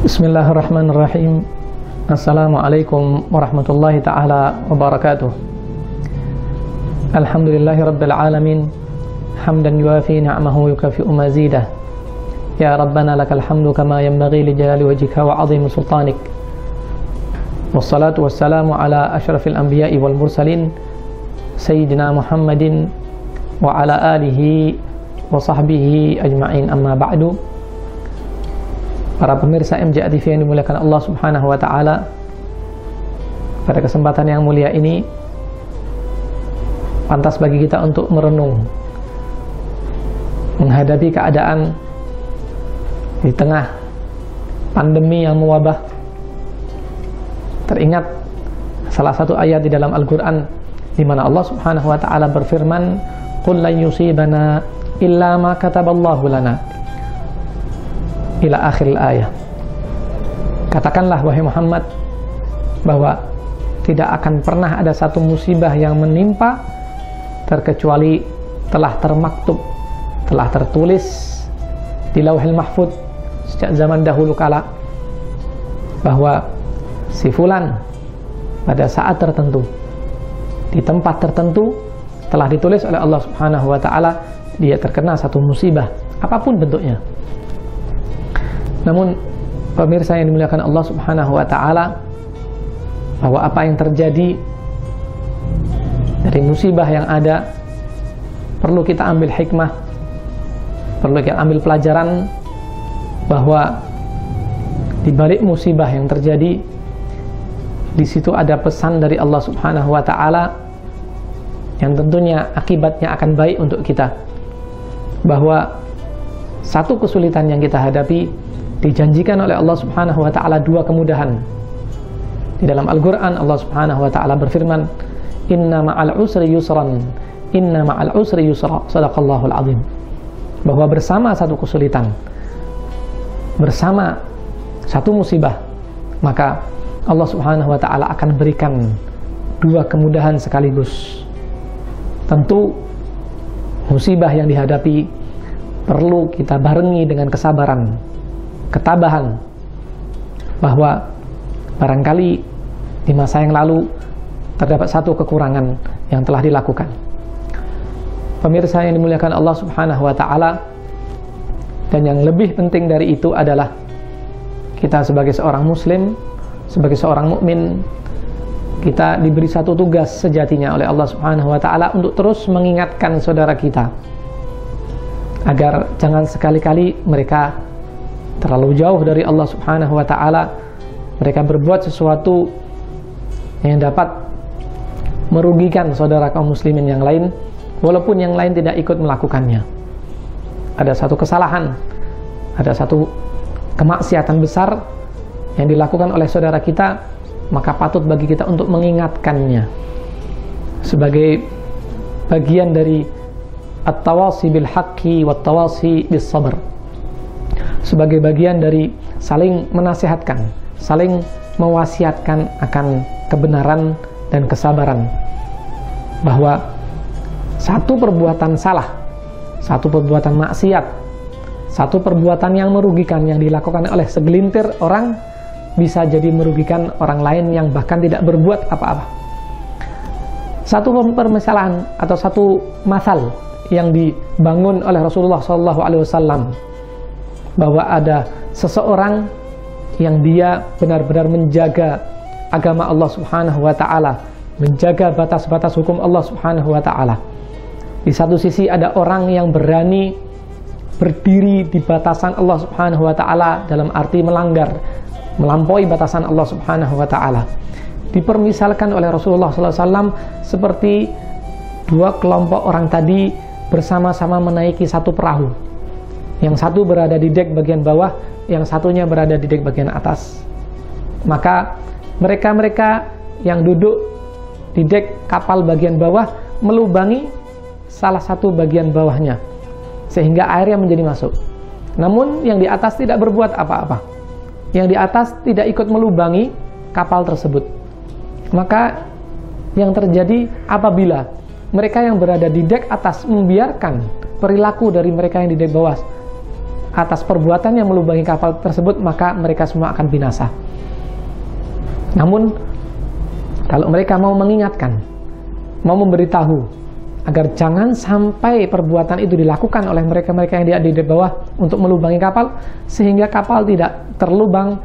Bismillahirrahmanirrahim. Assalamualaikum warahmatullahi ta'ala wabarakatuh. Alhamdulillahi rabbil alamin, hamdan yuafi ni'amahu yukafi'u mazidah. Ya Rabbana lakal hamdu kama yanbaghi li jalali wajhika wa 'azimi sultanik. Wassalatu wassalamu ala asyrafil anbiya'i wal mursalin sayyidina Muhammadin wa ala alihi wa sahbihi ajma'in, amma ba'du. Para pemirsa MJA TV yang dimuliakan Allah Subhanahu wa ta'ala, pada kesempatan yang mulia ini pantas bagi kita untuk merenung menghadapi keadaan di tengah pandemi yang mewabah. Teringat salah satu ayat di dalam Al-Quran di mana Allah Subhanahu wa ta'ala berfirman, "Qul lan yusibana illa ma kataballahu lana." Ila akhir ayat. Katakanlah wahai Muhammad bahwa tidak akan pernah ada satu musibah yang menimpa terkecuali telah termaktub, telah tertulis di Lauhil Mahfuz sejak zaman dahulu kala bahwa si fulan pada saat tertentu di tempat tertentu telah ditulis oleh Allah Subhanahu wa ta'ala dia terkena satu musibah apapun bentuknya. Namun pemirsa yang dimuliakan Allah Subhanahu wa ta'ala, bahwa apa yang terjadi dari musibah yang ada perlu kita ambil hikmah, perlu kita ambil pelajaran bahwa di balik musibah yang terjadi di situ ada pesan dari Allah Subhanahu wa ta'ala yang tentunya akibatnya akan baik untuk kita, bahwa satu kesulitan yang kita hadapi dijanjikan oleh Allah Subhanahu wa ta'ala dua kemudahan. Di dalam Al-Quran Allah Subhanahu wa ta'ala berfirman, "Inna ma'al usri yusran, inna ma'al usri yusra." Shadaqallahul azim. Bahwa bersama satu kesulitan, bersama satu musibah, maka Allah Subhanahu wa ta'ala akan berikan dua kemudahan sekaligus. Tentu musibah yang dihadapi perlu kita barengi dengan kesabaran, ketabahan, bahwa barangkali di masa yang lalu terdapat satu kekurangan yang telah dilakukan. Pemirsa yang dimuliakan Allah Subhanahu wa ta'ala, dan yang lebih penting dari itu adalah kita sebagai seorang muslim, sebagai seorang mukmin, kita diberi satu tugas sejatinya oleh Allah Subhanahu wa ta'ala untuk terus mengingatkan saudara kita agar jangan sekali-kali mereka terlalu jauh dari Allah Subhanahu wa ta'ala, mereka berbuat sesuatu yang dapat merugikan saudara kaum muslimin yang lain, walaupun yang lain tidak ikut melakukannya. Ada satu kesalahan, ada satu kemaksiatan besar yang dilakukan oleh saudara kita, maka patut bagi kita untuk mengingatkannya sebagai bagian dari at-tawasi bil haqqi wat tawasi bis sabr, sebagai bagian dari saling menasihatkan, saling mewasiatkan akan kebenaran dan kesabaran, bahwa satu perbuatan salah, satu perbuatan maksiat, satu perbuatan yang merugikan yang dilakukan oleh segelintir orang bisa jadi merugikan orang lain yang bahkan tidak berbuat apa-apa. Satu permasalahan atau satu masal yang dibangun oleh Rasulullah SAW, bahwa ada seseorang yang dia benar-benar menjaga agama Allah Subhanahu wa ta'ala, menjaga batas-batas hukum Allah Subhanahu wa ta'ala. Di satu sisi ada orang yang berani berdiri di batasan Allah Subhanahu wa ta'ala dalam arti melanggar, melampaui batasan Allah Subhanahu wa ta'ala. Dipermisalkan oleh Rasulullah SAW seperti dua kelompok orang tadi bersama-sama menaiki satu perahu. Yang satu berada di dek bagian bawah, yang satunya berada di dek bagian atas. Maka mereka-mereka yang duduk di dek kapal bagian bawah melubangi salah satu bagian bawahnya, sehingga airnya menjadi masuk. Namun yang di atas tidak berbuat apa-apa. Yang di atas tidak ikut melubangi kapal tersebut. Maka yang terjadi apabila mereka yang berada di dek atas membiarkan perilaku dari mereka yang di dek bawah, atas perbuatan yang melubangi kapal tersebut, maka mereka semua akan binasa. Namun kalau mereka mau mengingatkan, mau memberitahu agar jangan sampai perbuatan itu dilakukan oleh mereka-mereka yang di bawah untuk melubangi kapal, sehingga kapal tidak terlubang,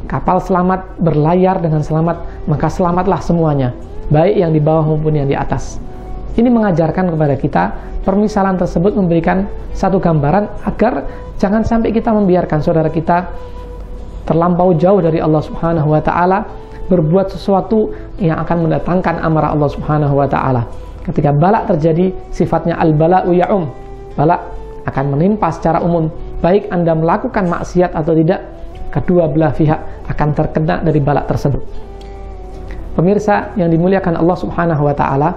kapal selamat, berlayar dengan selamat, maka selamatlah semuanya, baik yang di bawah maupun yang di atas. Ini mengajarkan kepada kita, permisalan tersebut memberikan satu gambaran agar jangan sampai kita membiarkan saudara kita terlampau jauh dari Allah Subhanahu wa Ta'ala, berbuat sesuatu yang akan mendatangkan amarah Allah Subhanahu wa Ta'ala. Ketika balak terjadi, sifatnya al-bala'u ya'um, balak akan menimpa secara umum, baik Anda melakukan maksiat atau tidak, kedua belah pihak akan terkena dari balak tersebut. Pemirsa yang dimuliakan Allah Subhanahu wa Ta'ala,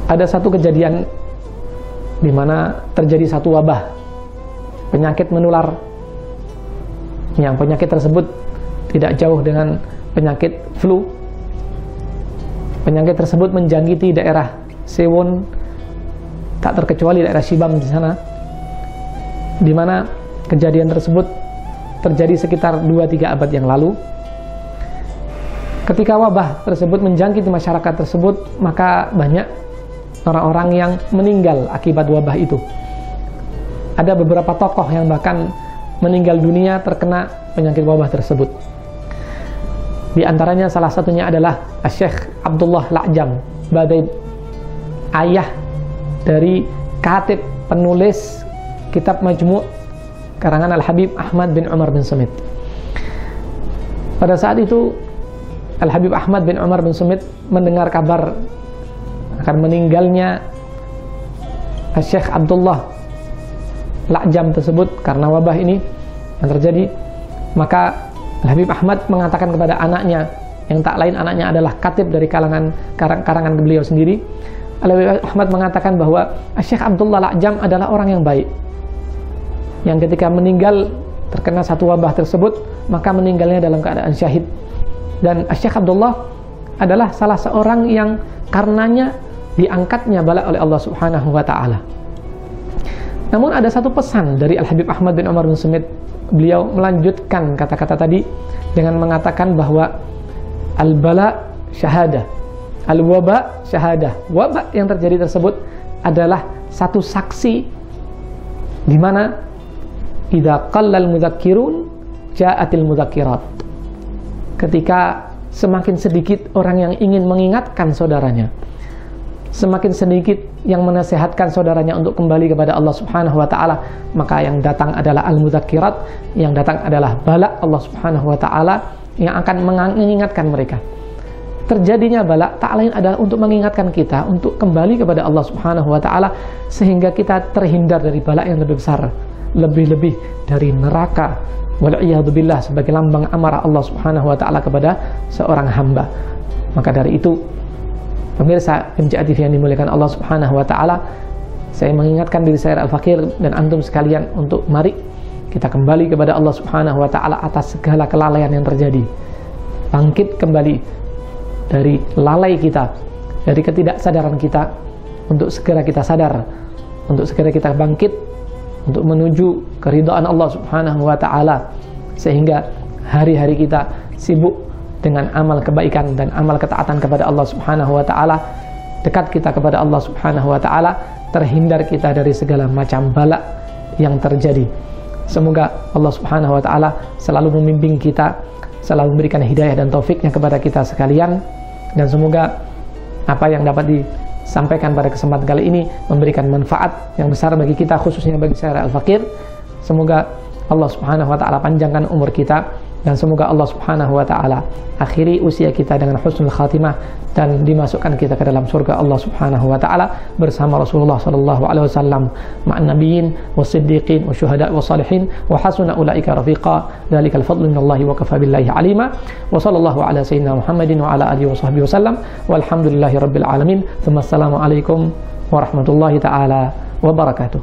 ada satu kejadian di mana terjadi satu wabah, penyakit menular, yang penyakit tersebut tidak jauh dengan penyakit flu. Penyakit tersebut menjangkiti daerah Sewon, tak terkecuali daerah Shibam di sana, di mana kejadian tersebut terjadi sekitar 2-3 abad yang lalu. Ketika wabah tersebut menjangkiti masyarakat tersebut, maka banyak orang-orang yang meninggal akibat wabah itu. Ada beberapa tokoh yang bahkan meninggal dunia terkena penyakit wabah tersebut. Di antaranya salah satunya adalah Syekh Abdullah La'jam, sebagai ayah dari katib penulis kitab Majmu' karangan Al-Habib Ahmad bin Umar bin Sumit. Pada saat itu Al-Habib Ahmad bin Umar bin Sumit mendengar kabar akan meninggalnya Syekh Abdullah La'jam tersebut karena wabah ini yang terjadi, maka Al-Habib Ahmad mengatakan kepada anaknya, yang tak lain anaknya adalah katib dari karangan beliau sendiri. Al-Habib Ahmad mengatakan bahwa Syekh Abdullah La'jam adalah orang yang baik, yang ketika meninggal terkena satu wabah tersebut, maka meninggalnya dalam keadaan syahid. Dan Syekh Abdullah adalah salah seorang yang karenanya diangkatnya bala oleh Allah Subhanahu wa Ta'ala. Namun ada satu pesan dari Al-Habib Ahmad bin Umar bin Sumit. Beliau melanjutkan kata-kata tadi dengan mengatakan bahwa al-bala syahadah, al-waba syahadah. Wabak yang terjadi tersebut adalah satu saksi di mana idza qallal mudzakkirun ja'atil mudzakkirat. Ketika semakin sedikit orang yang ingin mengingatkan saudaranya, semakin sedikit yang menasehatkan saudaranya untuk kembali kepada Allah Subhanahu wa Ta'ala, maka yang datang adalah al-mudzakirat, yang datang adalah balak Allah Subhanahu wa Ta'ala yang akan mengingatkan mereka. Terjadinya balak tak lain adalah untuk mengingatkan kita untuk kembali kepada Allah Subhanahu wa Ta'ala, sehingga kita terhindar dari balak yang lebih besar, lebih-lebih dari neraka wal'iyadzubillah, sebagai lambang amarah Allah Subhanahu wa Ta'ala kepada seorang hamba. Maka dari itu, pemirsa MCA TV yang dimuliakan Allah Subhanahu wa Ta'ala, saya mengingatkan diri saya Al-Fakir dan antum sekalian untuk mari kita kembali kepada Allah Subhanahu wa Ta'ala atas segala kelalaian yang terjadi. Bangkit kembali dari lalai kita, dari ketidaksadaran kita, untuk segera kita sadar, untuk segera kita bangkit untuk menuju keridhaan Allah Subhanahu wa Ta'ala, sehingga hari-hari kita sibuk dengan amal kebaikan dan amal ketaatan kepada Allah Subhanahu wa Ta'ala, dekat kita kepada Allah Subhanahu wa Ta'ala, terhindar kita dari segala macam balak yang terjadi. Semoga Allah Subhanahu wa Ta'ala selalu membimbing kita, selalu memberikan hidayah dan taufiknya kepada kita sekalian, dan semoga apa yang dapat disampaikan pada kesempatan kali ini memberikan manfaat yang besar bagi kita, khususnya bagi saya Al-Fakir. Semoga Allah Subhanahu wa Ta'ala panjangkan umur kita, dan semoga Allah Subhanahu wa Ta'ala akhiri usia kita dengan husnul khatimah dan dimasukkan kita ke dalam surga Allah Subhanahu wa Ta'ala bersama Rasulullah sallallahu alaihi wasallam, ma'an nabiyyin wasiddiqin wasyuhada wasalihin wa hasuna ulaika rafiqa. Dzalikal fadlu minallahi wa kafa billahi alima. Wa sallallahu ala sayyidina Muhammadin wa ala alihi washabbihi wasallam walhamdulillahi rabbil alamin. Tsumma assalamu alaikum warahmatullahi taala wabarakatuh.